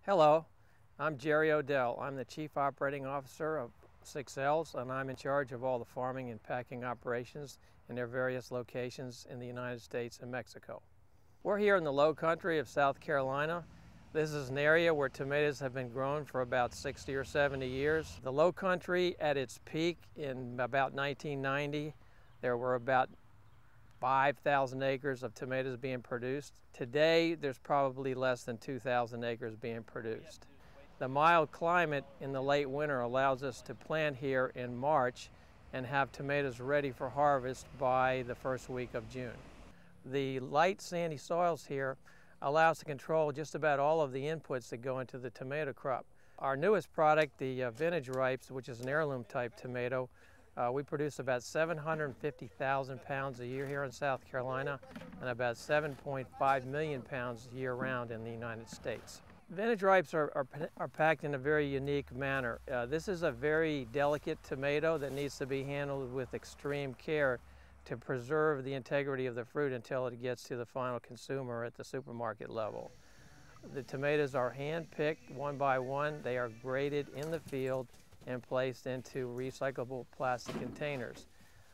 Hello, I'm Jerry Odell. I'm the Chief Operating Officer of 6Ls, and I'm in charge of all the farming and packing operations in their various locations in the United States and Mexico. We're here in the low country of South Carolina. This is an area where tomatoes have been grown for about 60 or 70 years. The low country at its peak in about 1990, there were about 5,000 acres of tomatoes being produced. Today, there's probably less than 2,000 acres being produced. The mild climate in the late winter allows us to plant here in March and have tomatoes ready for harvest by the first week of June. The light sandy soils here allow us to control just about all of the inputs that go into the tomato crop. Our newest product, the vintage ripes, which is an heirloom type tomato, we produce about 750,000 pounds a year here in South Carolina and about 7.5 million pounds year-round in the United States. Vintage ripes are packed in a very unique manner. This is a very delicate tomato that needs to be handled with extreme care to preserve the integrity of the fruit until it gets to the final consumer at the supermarket level. The tomatoes are hand-picked one by one. They are graded in the field and placed into recyclable plastic containers.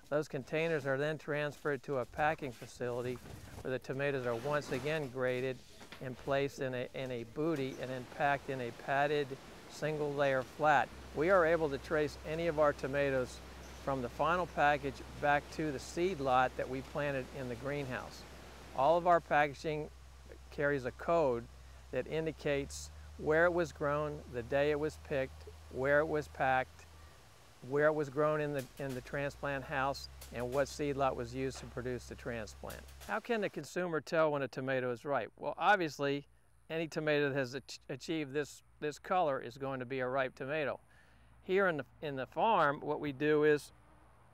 Those containers are then transferred to a packing facility where the tomatoes are once again graded and placed in a booty and then packed in a padded single layer flat. We are able to trace any of our tomatoes from the final package back to the seed lot that we planted in the greenhouse. All of our packaging carries a code that indicates where it was grown, the day it was picked, where it was packed, where it was grown in the transplant house, and what seed lot was used to produce the transplant. How can the consumer tell when a tomato is ripe? Well, obviously, any tomato that has achieved this color is going to be a ripe tomato. Here in the farm, what we do is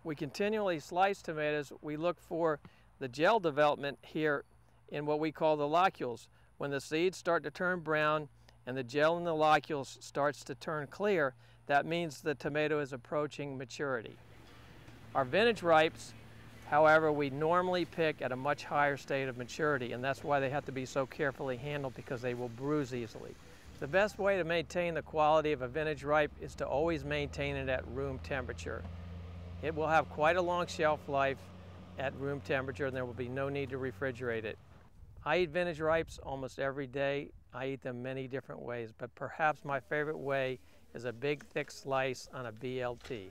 we continually slice tomatoes. We look for the gel development here in what we call the locules. When the seeds start to turn brown and the gel in the locules starts to turn clear, that means the tomato is approaching maturity. Our vintage ripes, however, we normally pick at a much higher state of maturity, and that's why they have to be so carefully handled, because they will bruise easily. The best way to maintain the quality of a vintage ripe is to always maintain it at room temperature. It will have quite a long shelf life at room temperature, and there will be no need to refrigerate it. I eat vintage ripes almost every day. I eat them many different ways, but perhaps my favorite way is a big thick slice on a BLT.